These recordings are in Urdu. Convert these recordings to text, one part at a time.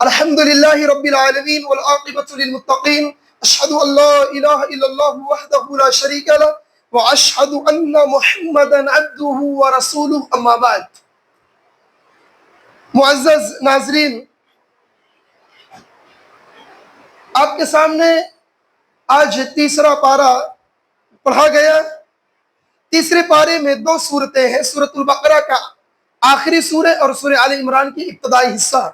الحمد للہ رب العالمین والعاقبۃ للمتقین اشہد ان لا الہ الا اللہ وحدہ لا شریک لہ واشہد ان محمدا عبدہ ورسولہ اما بعد۔ معزز ناظرین، آپ کے سامنے آج تیسرا پارہ پڑھا گیا۔ تیسرے پارے میں دو سورتیں ہیں، سورۃ البقرہ کا آخری سورہ اور سورہ آل عمران کی ابتدائی حصہ۔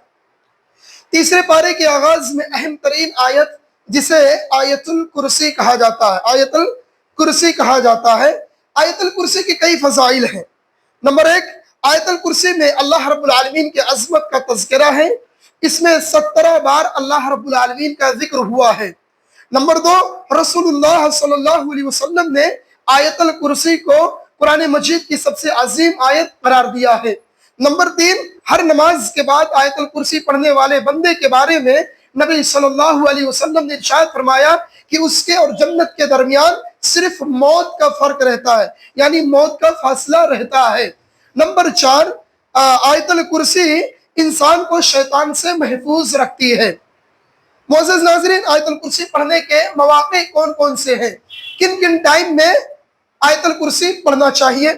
تیسرے پارے کے آغاز میں اہم ترین آیت جسے آیت الکرسی کہا جاتا ہے، آیت الکرسی کہا جاتا ہے۔ آیت الکرسی کے کئی فضائل ہیں۔ نمبر ایک، آیت الکرسی میں اللہ رب العالمین کے عظمت کا تذکرہ ہے۔ اس میں 17 بار اللہ رب العالمین کا ذکر ہوا ہے۔ نمبر دو، رسول اللہ صلی اللہ علیہ وسلم نے آیت الکرسی کو قرآن مجید کی سب سے عظیم آیت قرار دیا ہے۔ نمبر تین، ہر نماز کے بعد آیت الکرسی پڑھنے والے بندے کے بارے میں نبی صلی اللہ علیہ وسلم نے ارشاد فرمایا کہ اس کے اور جنت کے درمیان صرف موت کا فرق رہتا ہے، یعنی موت کا فاصلہ رہتا ہے۔ نمبر چار، آیت الکرسی انسان کو شیطان سے محفوظ رکھتی ہے۔ معزز ناظرین، آیت الکرسی پڑھنے کے مواقع کون کون سے ہیں؟ کن کن ٹائم میں آیت الکرسی پڑھنا چاہیے؟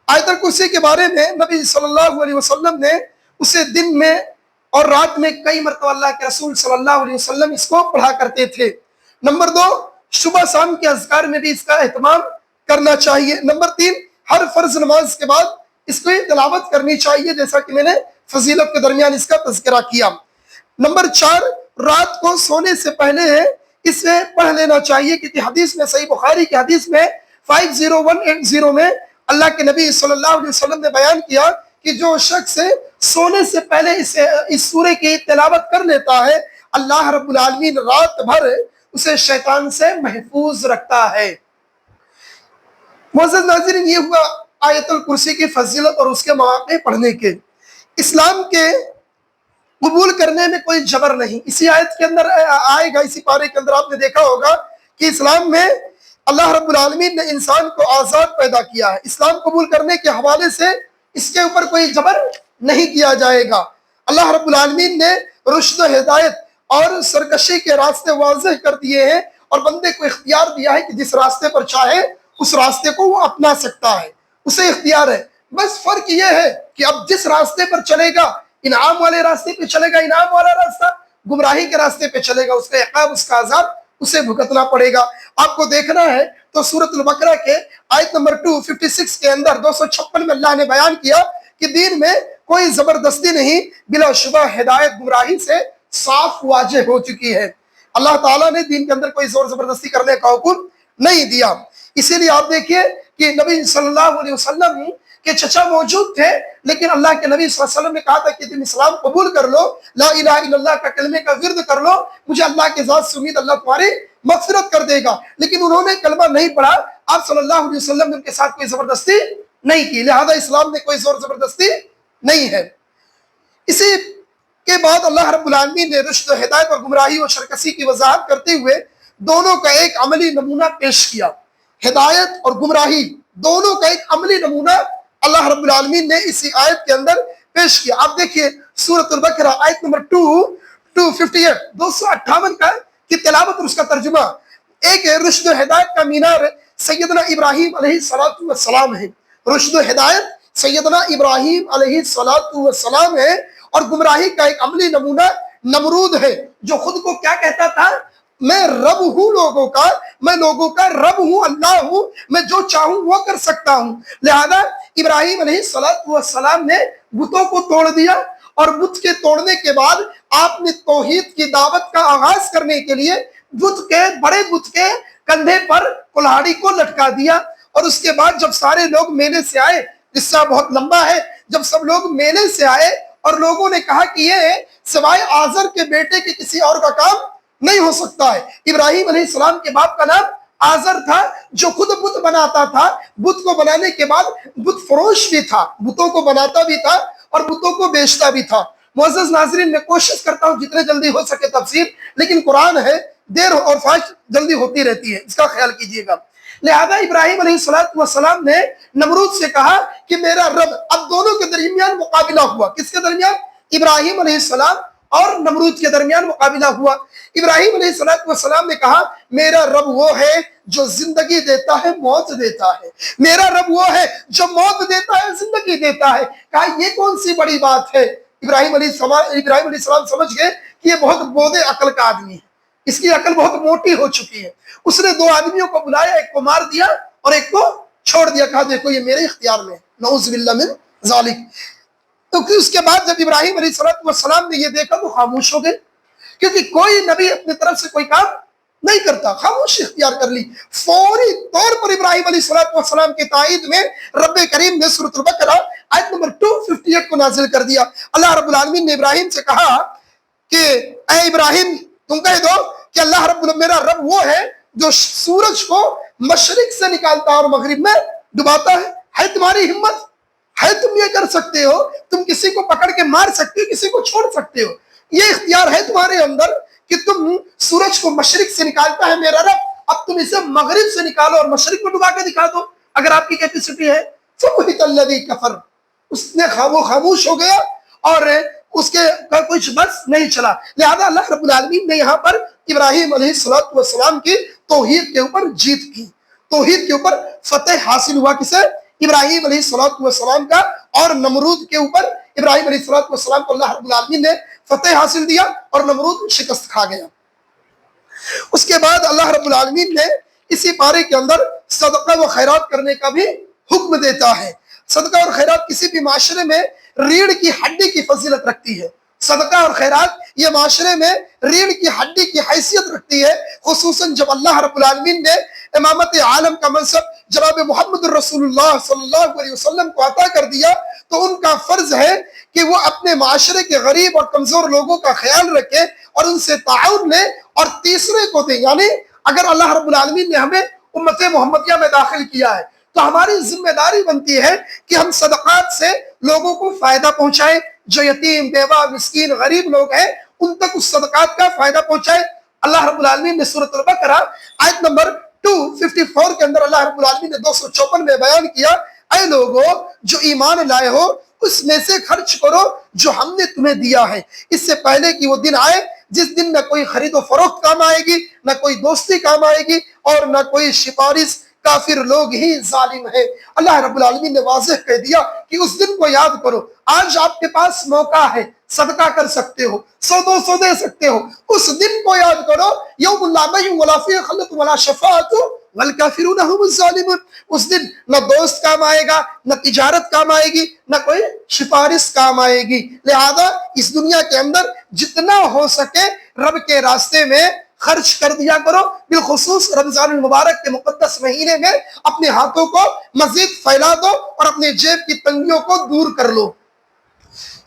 آیت الکرسی کے بارے میں نبی صلی اللہ علیہ وسلم نے اسے دن میں اور رات میں کئی مرتبہ اللہ کے رسول صلی اللہ علیہ وسلم اس کو پڑھا کرتے تھے۔ نمبر دو، صبح شام کے اذکار میں بھی اس کا اہتمام کرنا چاہیے۔ نمبر تین، ہر فرض نماز کے بعد اس کو تلاوت کرنی چاہیے، جیسا کہ میں نے فضیلت کے درمیان اس کا تذکرہ کیا۔ نمبر چار، رات کو سونے سے پہلے اسے پڑھ لینا چاہیے، کیونکہ حدیث میں، صحیح بخاری کی حدیث میں 50180 میں اللہ کے نبی صلی اللہ علیہ وسلم نے بیان کیا کہ جو شخص سونے سے پہلے اس سورہ کی تلاوت کر لیتا ہے، اللہ رب العالمین رات بھر اسے شیطان سے محفوظ رکھتا ہے۔ معزز ناظرین، یہ ہوا آیت الکرسی کی فضیلت اور اس کے مواقع پڑھنے کے۔ اسلام کے قبول کرنے میں کوئی جبر نہیں، اسی آیت کے اندر آئے گا، اسی پارے کے اندر آپ نے دیکھا ہوگا کہ اسلام میں اللہ رب العالمین نے انسان کو آزاد پیدا کیا ہے۔ اسلام قبول کرنے کے حوالے سے اس کے اوپر کوئی جبر نہیں کیا جائے گا۔ اللہ رب العالمین نے رشد و ہدایت اور سرکشی کے راستے واضح کر دیے ہیں، اور بندے کو اختیار دیا ہے کہ جس راستے پر چاہے اس راستے کو وہ اپنا سکتا ہے، اسے اختیار ہے۔ بس فرق یہ ہے کہ اب جس راستے پر چلے گا، انعام والے راستے پہ چلے گا انعام والا راستہ، گمراہی کے راستے پہ چلے گا اس کا عقاب، اس کا عذاب اسے بھگتنا پڑے گا۔ آپ کو دیکھنا ہے تو سورۃ البقرہ کے آیت نمبر 256 کے اندر 256 میں اللہ نے بیان کیا کہ دین میں کوئی زبردستی نہیں، بلا شبہ ہدایت گمراہی سے صاف واضح ہو چکی ہے۔ اللہ تعالیٰ نے دین کے اندر کوئی زور زبردستی کرنے کا حکم نہیں دیا۔ اسی لیے آپ دیکھیے کہ نبی صلی اللہ علیہ وسلم کے چچا موجود تھے، لیکن اللہ کے نبی صلی اللہ علیہ وسلم نے کہا تھا کہ تم اسلام قبول کر لو، لا الہ الا اللہ کا کلمے کا ورد کر لو، مجھے اللہ کے ذات سے امید، اللہ تمہاری مغفرت کر دے گا۔ لیکن انہوں نے کلمہ نہیں پڑھا، آپ صلی اللہ علیہ وسلم نے ان کے ساتھ کوئی زبردستی نہیں کی، لہذا اسلام میں کوئی زور زبردستی نہیں ہے۔ اسی کے بعد اللہ رب العالمین نے رشد و ہدایت اور گمراہی اور سرکشی کی وضاحت کرتے ہوئے دونوں کا ایک عملی نمونہ پیش کیا۔ ہدایت اور گمراہی دونوں کا ایک عملی نمونہ اللہ رب العالمین نے اسی آیت کے اندر پیش کیا۔ آپ دیکھیے سورۃ البقرہ آیت نمبر 258 258 کا کی تلاوت اور اس کا ترجمہ۔ ایک رشد و ہدایت کا مینار سیدنا ابراہیم علیہ السلام ہے، رشد و ہدایت سیدنا ابراہیم علیہ السلام ہے، اور گمراہی کا ایک عملی نمونہ نمرود ہے، جو خود کو کیا کہتا تھا؟ میں رب ہوں لوگوں کا، میں لوگوں کا رب ہوں، اللہ ہوں، میں جو چاہوں وہ کر سکتا ہوں۔ لہذا ابراہیم علیہ السلام نے بتوں کو توڑ دیا، اور بت کے توڑنے کے بعد آپ نے توحید کی دعوت کا آغاز کرنے کے لیے بڑے بت کے کندھے پر کلہاڑی کو لٹکا دیا، اور اس کے بعد جب سارے لوگ میلے سے آئے، قصہ بہت لمبا ہے، جب سب لوگ میلے سے آئے اور لوگوں نے کہا کہ یہ سوائے آزر کے بیٹے کے کسی اور کا کام نہیں ہو سکتا ہے۔ ابراہیم علیہ السلام کے باپ کا نام آزر تھا، جو خود بت بناتا تھا، بت کو بنانے کے بعد بت فروش بھی تھا، بتوں کو بناتا بھی تھا اور بتوں کو بیچتا بھی تھا۔ معزز ناظرین، میں کوشش کرتا ہوں جتنے جلدی ہو سکے تفسیر، لیکن قرآن ہے، دیر اور فاش جلدی ہوتی رہتی ہے، اس کا خیال کیجیے گا۔ لہذا ابراہیم علیہ السلام نے نمرود سے کہا کہ میرا رب، اب دونوں کے درمیان مقابلہ ہوا، کس کے درمیان؟ ابراہیم علیہ السلام اور نمرود کے درمیان مقابلہ ہوا۔ ابراہیم علیہ السلام نے کہا میرا رب وہ ہے جو زندگی دیتا ہے موت دیتا ہے، میرا رب وہ ہے جو موت دیتا ہے زندگی دیتا ہے۔ کہا یہ کون سی بڑی بات ہے؟ ابراہیم علیہ السلام سمجھ گئے کہ یہ بہت بودے عقل کا آدمی ہے، اس کی عقل بہت موٹی ہو چکی ہے۔ اس نے دو آدمیوں کو بلایا، ایک کو مار دیا اور ایک کو چھوڑ دیا، کہا دیکھو یہ میرے اختیار میں ہے، نعوذ باللہ من ذالک۔ تو اس کے بعد جب ابراہیم علیہ السلام نے یہ دیکھا تو خاموش ہو گئے، کیونکہ کوئی نبی اپنی طرف سے کوئی کام نہیں کرتا، خاموشی اختیار کر لی۔ فوری طور پر ابراہیم علیہ السلام کی تائید میں رب کریم نے سورۃ البقرہ آیت نمبر 258 کو نازل کر دیا۔ اللہ رب العالمین نے ابراہیم سے کہا کہ اے ابراہیم تم کہہ دو کہ اللہ میرا رب وہ ہے جو سورج کو مشرق سے نکالتا ہے اور مغرب میں ڈباتا ہے تمہاری ہمت؟ ہے تم یہ کر سکتے ہو؟ تم کسی کو پکڑ کے مار سکتے ہو، کسی کو چھوڑ سکتے ہو، یہ اختیار ہے تمہارے اندر کہ تم سورج کو مشرق سے نکالتا ہے میرا رب، اب تم اسے مغرب سے نکالو اور مشرق میں ڈبا کے دکھا دو اگر آپ کی کیپیسٹی ہے۔ فَبُهِتَ الَّذِي كَفَرَ، اس نے وہ خاموش ہو گیا اور اس کے کچھ بس نہیں چلا۔ لہذا اللہ رب العالمین نے یہاں پر ابراہیم علیہ السلام کی توحید کے اوپر جیت کی، توحید کے اوپر فتح حاصل ہوا، کسے؟ ابراہیم علیہ السلام کا، اور نمرود کے اوپر ابراہیم علیہ السلام کو اللہ رب العالمین نے فتح حاصل دیا اور نمرود شکست کھا گیا۔ اس کے بعد اللہ رب العالمین نے اسی پارے کے اندر صدقہ و خیرات کرنے کا بھی حکم دیتا ہے۔ صدقہ اور خیرات کسی بھی معاشرے میں ریڑھ کی ہڈی کی فضیلت رکھتی ہے، صدقہ اور خیرات یہ معاشرے میں ریڑھ کی ہڈی کی حیثیت رکھتی ہے، خصوصاً جب اللہ رب العالمین نے امامت عالم کا منصب جناب محمد رسول اللہ صلی اللہ علیہ وسلم کو عطا کر دیا تو ان کا فرض ہے کہ وہ اپنے معاشرے کے غریب اور کمزور لوگوں کا خیال رکھے اور ان سے تعاون لے اور تیسرے کو دے۔ یعنی اگر اللہ رب العالمین نے ہمیں امت محمدیہ میں داخل کیا ہے تو ہماری ذمہ داری بنتی ہے کہ ہم صدقات سے لوگوں کو فائدہ پہنچائیں، جو یتیم، بیوہ، مسکین، غریب لوگ ہیں ان تک اس صدقات کا فائدہ پہنچائیں۔ اللہ رب العالمین نے سورۃ البقرہ آیت نمبر 254 کے اندر اللہ رب العالمین نے 254 میں بیان کیا، اے لوگو جو ایمان لائے ہو اس میں سے خرچ کرو جو ہم نے تمہیں دیا ہے، اس سے پہلے کہ وہ دن آئے جس دن نہ کوئی خرید و فروخت کام آئے گی، نہ کوئی دوستی کام آئے گی اور نہ کوئی سفارش، کافر لوگ ہی ظالم ہے۔ اللہ رب العالمین نے واضح کہہ دیا کہ اس دن کو یاد کرو، آج آپ کے پاس موقع ہے، صدقہ کر سکتے ہو، 100-200 دے سکتے ہو، اس دن کو یاد کرو، یوم لا بیع ولا فیہ خلۃ ولا شفاعۃ والکافرون هم الظالمون۔ اس دن نہ دوست کام آئے گا، نہ تجارت کام آئے گی، نہ کوئی سفارش کام آئے گی۔ لہذا اس دنیا کے اندر جتنا ہو سکے رب کے راستے میں خرچ کر دیا کرو، بالخصوص رمضان المبارک کے مقدس مہینے میں اپنے ہاتھوں کو مزید پھیلا دو اور اپنے جیب کی تنگیوں کو دور کر لو۔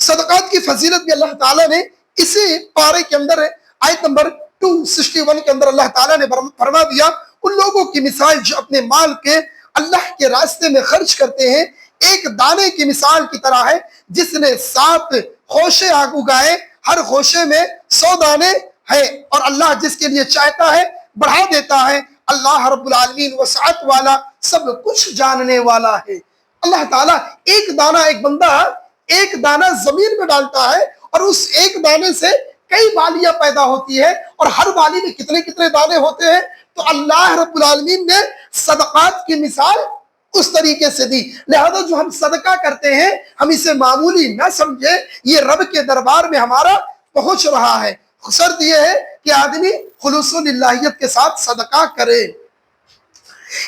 صدقات کی فضیلت بھی اللہ تعالیٰ نے اسی پارے کے اندر آیت نمبر 261 کے اندر اللہ تعالیٰ نے فرما دیا، ان لوگوں کی مثال جو اپنے مال کے اللہ کے راستے میں خرچ کرتے ہیں ایک دانے کی مثال کی طرح ہے جس نے 7 خوشے اگائے، ہر خوشے میں 100 دانے ہے، اور اللہ جس کے لیے چاہتا ہے بڑھا دیتا ہے۔ اللہ رب العالمین وسعت والا، سب کچھ جاننے والا ہے۔ اللہ تعالیٰ ایک دانہ، ایک بندہ ایک دانہ زمین میں ڈالتا ہے اور اس ایک دانے سے کئی بالیاں پیدا ہوتی ہے، اور ہر بالی میں کتنے کتنے دانے ہوتے ہیں۔ تو اللہ رب العالمین نے صدقات کی مثال اس طریقے سے دی۔ لہذا جو ہم صدقہ کرتے ہیں ہم اسے معمولی نہ سمجھے، یہ رب کے دربار میں ہمارا پہنچ رہا ہے۔ شرط یہ ہے کہ آدمی خلوص للہیت کے ساتھ صدقہ کرے۔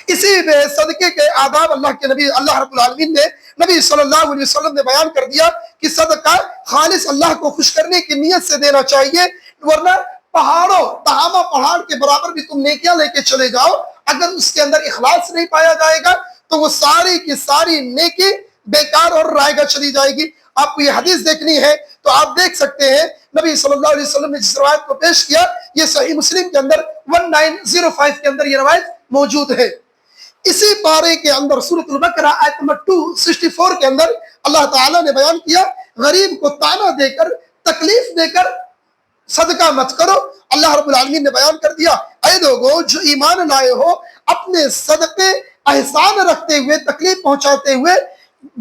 اسی صدقے کے آداب اللہ کے نبی اللہ رب العالمین نے نبی صلی اللہ علیہ وسلم نے بیان کر دیا کہ صدقہ خالص اللہ کو خوش کرنے کی نیت سے دینا چاہیے، ورنہ تہامہ پہاڑ کے برابر بھی تم نیکیاں لے کے چلے جاؤ، اگر اس کے اندر اخلاص نہیں پایا جائے گا تو وہ ساری کی ساری نیکی بیکار اور رائگاں چلی جائے گی۔ آپ کو یہ حدیث دیکھنی ہے تو آپ دیکھ سکتے ہیں، نبی صلی اللہ علیہ وسلم نے جس روایت کو پیش کیا یہ صحیح مسلم کے اندر 1905 کے اندر یہ روایت موجود ہے۔ اسی پارے کے اندر سورۃ البقرہ آیت نمبر 264 کے اندر اللہ تعالیٰ نے بیان کیا، غریب کو تانا دے کر، تکلیف دے کر صدقہ مت کرو۔ اللہ رب العالمین نے بیان کر دیا، اے لوگو جو ایمان لائے ہو اپنے صدقے احسان رکھتے ہوئے، تکلیف پہنچاتے ہوئے،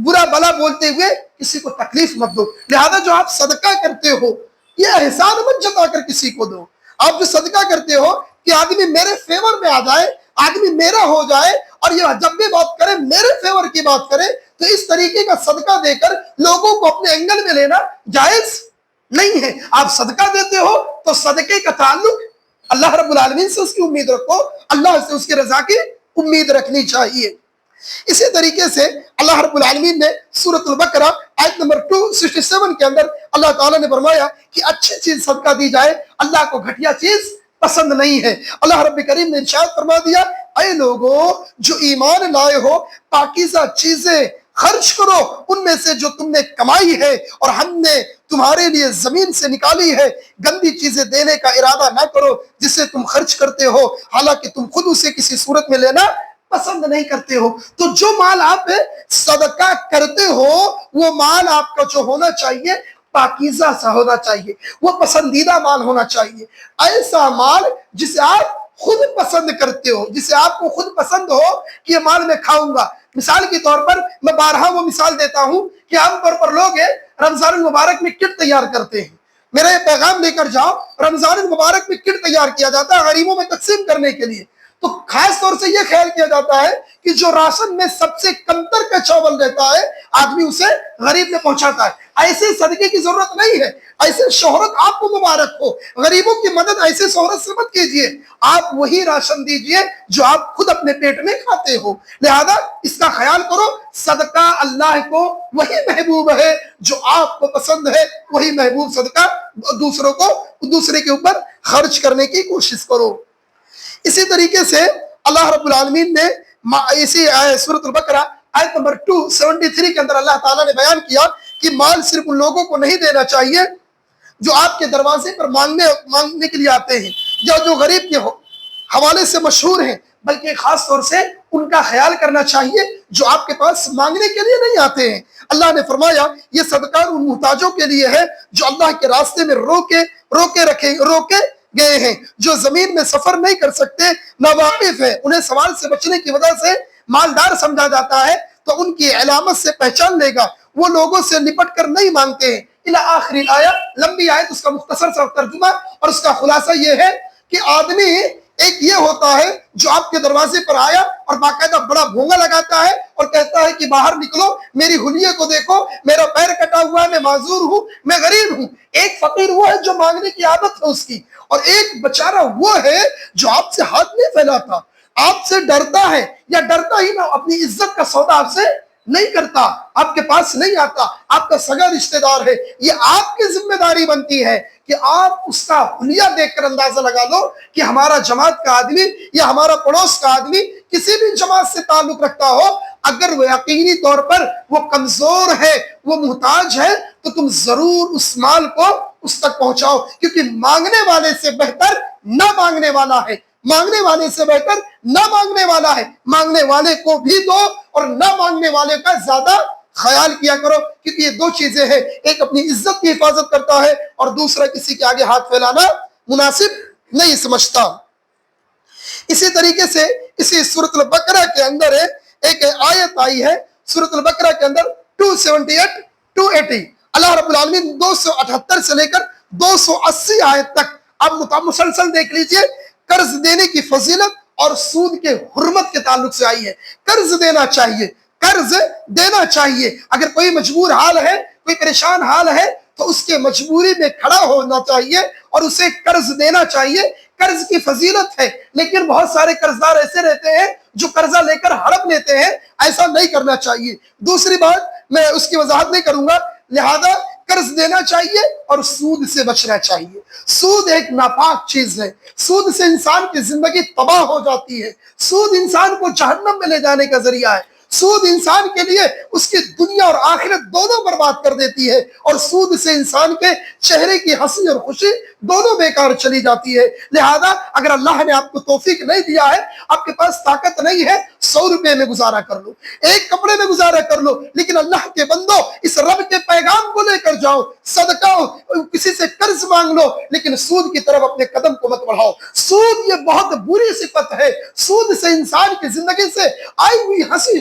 برا بلا بولتے ہوئے کسی کو تکلیف مت دو۔ لہذا جو آپ صدقہ کرتے ہو یہ احسان مت جتا کر کسی کو دو. آپ جو صدقہ کرتے ہو کہ آدمی میرے فیور میں آ جائے, آدمی میرا ہو جائے, اور یہ جب بھی بات کرے میرے فیور کی بات کرے, تو اس طریقے کا صدقہ دے کر لوگوں کو اپنے اینگل میں لینا جائز نہیں ہے. آپ صدقہ دیتے ہو تو صدقے کا تعلق اللہ رب العالمین سے اس کی امید رکھو, اللہ سے اس کی رضا کی امید رکھنی چاہیے. اسی طریقے سے اللہ رب العالمین نے سورۃ البقرہ آیت نمبر 267 کے اندر اللہ تعالیٰ نے فرمایا کہ اچھی چیز صدقہ دی جائے, اللہ کو گھٹیا چیز پسند نہیں ہے. اللہ رب کریم نے ارشاد فرما دیا, اے لوگو جو ایمان لائے ہو, پاکیزہ چیزیں خرچ کرو ان میں سے جو تم نے کمائی ہے اور ہم نے تمہارے لیے زمین سے نکالی ہے. گندی چیزیں دینے کا ارادہ نہ کرو جسے تم خرچ کرتے ہو, حالانکہ تم خود اسے کسی صورت میں لینا پسند نہیں کرتے ہو. تو جو مال آپ صدقہ کرتے ہو وہ مال آپ کا جو ہونا چاہیے پاکیزہ سا ہونا چاہیے, وہ پسندیدہ مال ہونا چاہیے. ایسا مال جسے آپ خود پسند کرتے ہو, جسے آپ کو خود پسند ہو کہ یہ مال میں کھاؤں گا. مثال کے طور پر میں بارہا وہ مثال دیتا ہوں کہ عام طور پر لوگ رمضان المبارک میں کٹ تیار کرتے ہیں. میرا یہ پیغام لے کر جاؤ, رمضان المبارک میں کٹ تیار کیا جاتا ہے غریبوں میں تقسیم کرنے کے لیے. تو خاص طور سے یہ خیال کیا جاتا ہے کہ جو راشن میں سب سے کمتر کا چاول رہتا ہے آدمی اسے غریب میں پہنچاتا ہے. ایسے صدقے کی ضرورت نہیں ہے. ایسے شہرت آپ کو مبارک ہو, غریبوں کی مدد ایسے شہرت سے مت کیجئے. آپ وہی راشن دیجئے جو آپ خود اپنے پیٹ میں کھاتے ہو. لہذا اس کا خیال کرو, صدقہ اللہ کو وہی محبوب ہے جو آپ کو پسند ہے, وہی محبوب صدقہ دوسرے کے اوپر خرچ کرنے کی کوشش کرو. اسی طریقے سے اللہ رب العالمین نے اسی سورۃ البقرہ آیت نمبر 273 کے اندر اللہ تعالیٰ نے بیان کیا کہ مال صرف ان لوگوں کو نہیں دینا چاہیے جو آپ کے دروازے پر مانگنے کے لیے آتے ہیں یا جو غریب کے حوالے سے مشہور ہیں, بلکہ خاص طور سے ان کا خیال کرنا چاہیے جو آپ کے پاس مانگنے کے لیے نہیں آتے ہیں. اللہ نے فرمایا یہ صدقہ ان محتاجوں کے لیے ہے جو اللہ کے راستے میں روکے گئے ہیں, جو زمین میں سفر نہیں کر سکتے, ناواقف ہیں. انہیں سوال سے بچنے کی وجہ سے مالدار سمجھا جاتا ہے, تو ان کی علامت سے پہچان لے گا. وہ لوگوں سے لپٹ کر نہیں مانگتے ہیں. الی آخری آیت, لمبی آیت, اس کا مختصر سا ترجمہ اور اس کا خلاصہ یہ ہے کہ آدمی ایک یہ ہوتا ہے جو آپ کے دروازے پر آیا اور باقاعدہ بڑا بھونگا لگاتا ہے اور کہتا ہے کہ باہر نکلو, میری حلیے کو دیکھو, میرا پیر کٹا ہوا ہے, میں معذور ہوں, میں غریب ہوں. ایک فقیر وہ ہے جو مانگنے کی عادت ہے اس کی, اور ایک بیچارہ وہ ہے جو آپ سے ہاتھ نہیں پھیلاتا, آپ سے ڈرتا ہے یا ڈرتا ہی نہ, اپنی عزت کا سودا آپ سے نہیں کرتا, آپ کے پاس نہیں آتا, آپ کا سگا رشتہ دار ہے. یہ آپ کی ذمہ داری بنتی ہے کہ آپ اس کا حلیہ دیکھ کر اندازہ لگا لو کہ ہمارا جماعت کا آدمی یا ہمارا پڑوس کا آدمی کسی بھی جماعت سے تعلق رکھتا ہو, اگر وہ یقینی طور پر وہ کمزور ہے, وہ محتاج ہے, تو تم ضرور اس مال کو اس تک پہنچاؤ, کیونکہ مانگنے والے سے بہتر نہ مانگنے والا ہے. مانگنے والے سے بہتر نہ مانگنے والا ہے. مانگنے والے کو بھی دو اور نہ مانگنے والے کا زیادہ خیال کیا کرو, کیونکہ یہ دو چیزیں ہیں, ایک اپنی عزت کی حفاظت کرتا ہے اور دوسرا کسی کے آگے ہاتھ پھیلانا مناسب نہیں سمجھتا. اسی طریقے سے اسی سورۃ البقرہ کے اندر ایک آیت آئی ہے, سورۃ البقرہ کے اندر 278 اللہ رب العالمین 278 سے لے کر 280 آیت تک اب مسلسل دیکھ لیجئے, قرض دینے کی فضیلت اور سود کے حرمت کے تعلق سے آئی ہے. قرض دینا چاہیے, قرض دینا چاہیے. اگر کوئی مجبور حال ہے, کوئی پریشان حال ہے, تو اس کے مجبوری میں کھڑا ہونا چاہیے اور اسے قرض دینا چاہیے. قرض کی فضیلت ہے, لیکن بہت سارے قرضدار ایسے رہتے ہیں جو قرضہ لے کر ہڑپ لیتے ہیں. ایسا نہیں کرنا چاہیے. دوسری بات میں اس کی وضاحت نہیں کروں گا, لہذا قرض دینا چاہیے اور سود سے بچنا چاہیے. سود ایک ناپاک چیز ہے, سود سے انسان کی زندگی تباہ ہو جاتی ہے. سود انسان کو جہنم میں لے جانے کا ذریعہ ہے. سود انسان کے لیے اس کی دنیا اور آخرت دونوں برباد کر دیتی ہے, اور سود سے انسان کے چہرے کی ہنسی اور خوشی دونوں بیکار چلی جاتی ہے. لہذا اگر اللہ نے آپ کو توفیق نہیں دیا ہے, آپ کے پاس طاقت نہیں ہے, 100 روپے میں گزارا کر لو, ایک کپڑے میں گزارا کر لو, لیکن اللہ کے بندو اس رب کے پیغام کو لے کر جاؤ. صدقہ کسی سے قرض مانگ لو, لیکن سود کی طرف اپنے قدم کو مت بڑھاؤ. سود یہ بہت بری صفت ہے. سود سے انسان کی زندگی سے آئی ہوئی ہنسی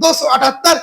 278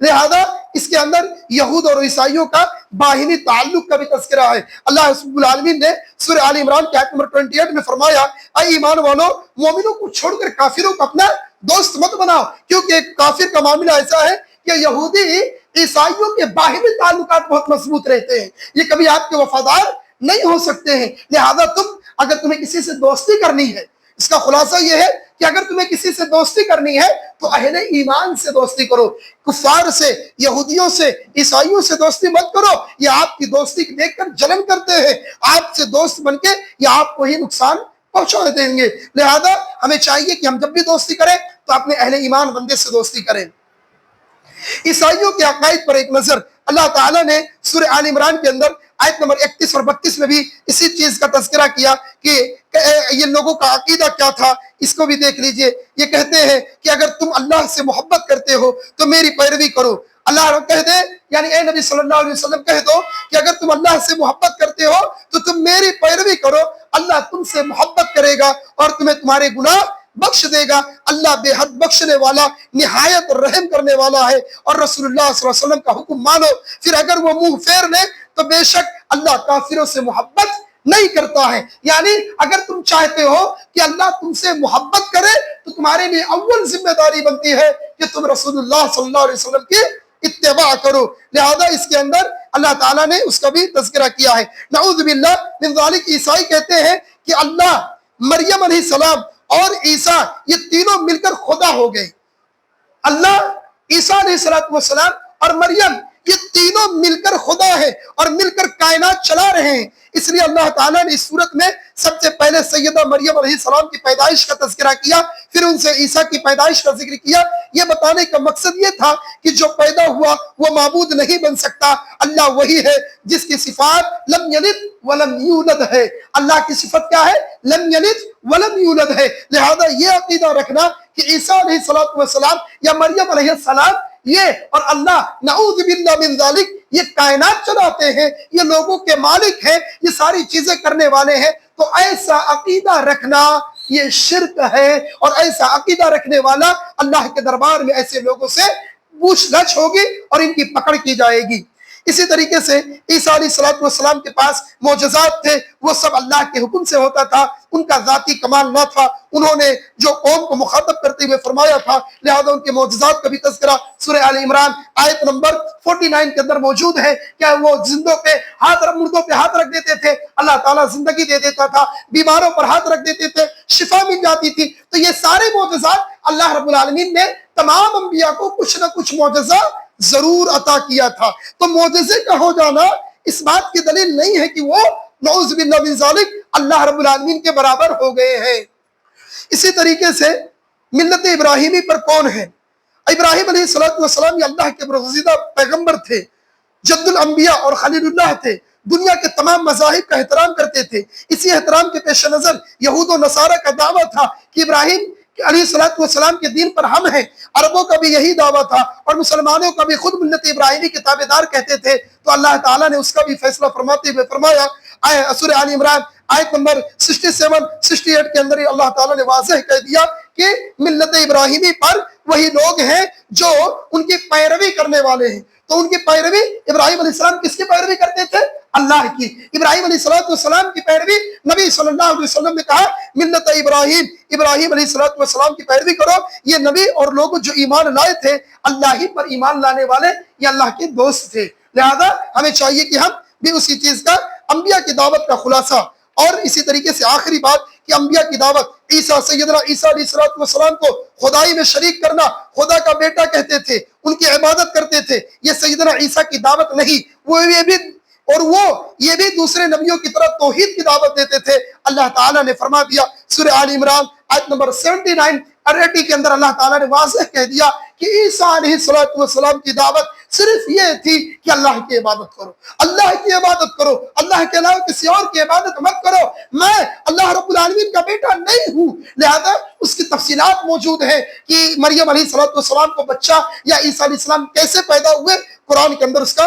لہذا اس کے اندر یہود اور عیسائیوں کا باہمی تعلق کا بھی تذکرہ ہے۔ اللہ رب العالمین نے سورہ آل عمران کی آیت نمبر 28 میں فرمایا، اے ایمان والو، مومنوں کو چھوڑ کر کافروں کو اپنا دوست مت بناؤ، کیونکہ ایک کافر کا معاملہ ایسا ہے کہ یہودی عیسائیوں کے باہمی تعلقات بہت مضبوط رہتے ہیں، یہ کبھی آپ کے وفادار نہیں ہو سکتے ہیں۔ لہذا اگر تمہیں کسی سے دوستی کرنی ہے، اس کا خلاصہ یہ ہے کہ اگر تمہیں کسی سے دوستی کرنی ہے تو اہل ایمان سے دوستی کرو، کفار سے، یہودیوں سے، عیسائیوں سے دوستی مت کرو، یہ آپ کی دوستی دیکھ کر جلن کرتے ہیں، آپ سے دوست بن کے یہ آپ کو ہی نقصان پہنچا دیں گے۔ لہذا ہمیں چاہیے کہ ہم جب بھی دوستی کریں تو اپنے اہل ایمان بندے سے دوستی کریں۔ عیسائیوں کے عقائد پر ایک نظر، اللہ تعالیٰ نے سورہ آل عمران کے اندر آیت نمبر 31 اور 32 میں بھی اسی چیز کا تذکرہ کیا کہ یہ لوگوں کا عقیدہ کیا تھا، اس کو بھی دیکھ لیجئے۔ یہ کہتے ہیں کہ اگر تم اللہ سے محبت کرتے ہو تو میری پیروی کرو۔ اللہ کہہ دے، یعنی اے نبی صلی اللہ علیہ وسلم کہہ دو کہ اگر تم اللہ سے محبت کرتے ہو تو تم میری پیروی کرو، اللہ تم سے محبت کرے گا اور تمہیں تمہارے گناہ بخش دے گا۔ اللہ بے حد بخشنے والا، نہایت رحم کرنے والا ہے، اور رسول اللہ صلی اللہ علیہ وسلم کا حکم مانو۔ پھر اگر وہ منہ پھیر لے تو بے شک اللہ کافروں سے محبت نہیں کرتا ہے۔ یعنی اگر تم چاہتے ہو کہ اللہ تم سے محبت کرے تو تمہارے لیے اول ذمہ داری بنتی ہے کہ تم رسول اللہ صلی اللہ علیہ وسلم کی اتباع کرو۔ لہذا اس کے اندر اللہ تعالیٰ نے اس کا بھی تذکرہ کیا ہے۔ نعوذ باللہ من ذالک، عیسائی کہتے ہیں کہ اللہ، مریم علیہ السلام اور عیسیٰ یہ تینوں مل کر خدا ہو گئے۔ اللہ، عیسیٰ علیہ السلام اور مریم یہ تینوں مل کر خدا ہے اور مل کر کائنات چلا رہے ہیں۔ اس لیے اللہ تعالیٰ نے اس صورت میں سب سے پہلے سیدہ مریم علیہ السلام کی پیدائش کا تذکرہ کیا، پھر ان سے عیسیٰ کی پیدائش کا ذکر کیا۔ یہ بتانے کا مقصد یہ تھا کہ جو پیدا ہوا وہ معبود نہیں بن سکتا، اللہ وہی ہے جس کی صفات لم یلد ولم یولد ہے۔ اللہ کی صفت کیا ہے؟ لم یلد ولم یولد ہے۔ لہذا یہ عقیدہ رکھنا کہ عیسیٰ علیہ السلام یا مریم علیہ السلام یہ اور اللہ، نعوذ باللہ من ذالک، یہ کائنات چلاتے ہیں، یہ لوگوں کے مالک ہیں، یہ ساری چیزیں کرنے والے ہیں، تو ایسا عقیدہ رکھنا یہ شرک ہے، اور ایسا عقیدہ رکھنے والا اللہ کے دربار میں ایسے لوگوں سے پوچھ گچھ ہوگی اور ان کی پکڑ کی جائے گی۔ اسی طریقے سے عیسیٰ علیہ السلام کے پاس معجزات تھے، وہ سب اللہ کے حکم سے ہوتا تھا، ان کا ذاتی کمال نہ تھا۔ انہوں نے جو قوم کو مخاطب کرتے ہوئے فرمایا تھا، لہذا ان کے معجزات کا بھی تذکرہ سورہ آل عمران آیت نمبر 49 کے اندر موجود ہے۔ کیا وہ زندوں پہ ہاتھ، مردوں پہ ہاتھ رکھ دیتے تھے، اللہ تعالیٰ زندگی دے دیتا تھا، بیماروں پر ہاتھ رکھ دیتے تھے، شفا مل جاتی تھی۔ تو یہ سارے معجزات اللہ رب العالمین نے تمام انبیاء کو کچھ نہ کچھ معجزہ ضرور عطا کیا تھا۔ تو معجزے کا ہو جانا اس بات کی دلیل نہیں ہے کہ وہ نعوذ باللہ من ذالک اللہ رب العالمین کے برابر ہو گئے ہیں۔ اسی طریقے سے ملت ابراہیمی پر کون ہے؟ ابراہیم علیہ السلام یہ اللہ کے برگزیدہ پیغمبر تھے، جد الانبیاء اور خلیل اللہ تھے، دنیا کے تمام مذاہب کا احترام کرتے تھے۔ اسی احترام کے پیش نظر یہود و نصارہ کا دعویٰ تھا کہ ابراہیم علیہ السلام کے دین پر ہم ہیں، عربوں کا بھی یہی دعویٰ تھا، اور مسلمانوں کا بھی خود ملت ابراہیمی کے تابعدار کہتے تھے۔ تو اللہ تعالیٰ نے اس کا بھی فیصلہ فرماتے ہوئے فرمایا، سورہ آل عمران آیت نمبر 67-68 کے اندر اللہ تعالیٰ نے واضح کہہ دیا کہ ملت ابراہیمی پر وہی لوگ ہیں جو ان کی پیروی کرنے والے ہیں۔ تو ان کی پیروی، ابراہیم علیہ السلام کس کی پیروی کرتے تھے؟ اللہ کی۔ ابراہیم علیہ السلام کی پیروی، نبی صلی اللہ علیہ وسلم نے کہا ملت ابراہیم علیہ السلام کی پیروی کرو۔ یہ نبی اور لوگ جو ایمان لائے تھے، اللہ ہی پر ایمان لانے والے، یہ اللہ کے دوست تھے۔ لہذا ہمیں چاہیے کہ ہم بھی اسی چیز کا، انبیاء کی دعوت کا خلاصہ، اور اسی طریقے سے آخری بات کہ انبیاء کی دعوت، سیدنا عیسیٰ علیہ السلام کو خدائی میں شریک کرنا، خدا کا بیٹا کہتے تھے، ان کی عبادت کرتے تھے، یہ سیدنا عیسیٰ کی دعوت نہیں۔ وہ یہ بھی دوسرے نبیوں کی طرح توحید کی دعوت دیتے تھے۔ اللہ تعالیٰ نے فرما دیا سورہ آل عمران آیت نمبر 79 اور 80 کے اندر اللہ تعالیٰ نے واضح کہہ دیا کہ عیسیٰ علیہ السلام کی دعوت صرف یہ تھی کہ اللہ کی عبادت کرو، اللہ کی عبادت کرو، اللہ کے علاوہ کسی اور کی عبادت مت کرو۔ میں اللہ رب العالمین کا بیٹا نہیں ہوں۔ لہذا اس کی تفصیلات موجود ہیں کہ مریم علیہ السلام کو بچہ یا عیسیٰ علیہ السلام کیسے پیدا ہوئے، قرآن کے اندر اس کا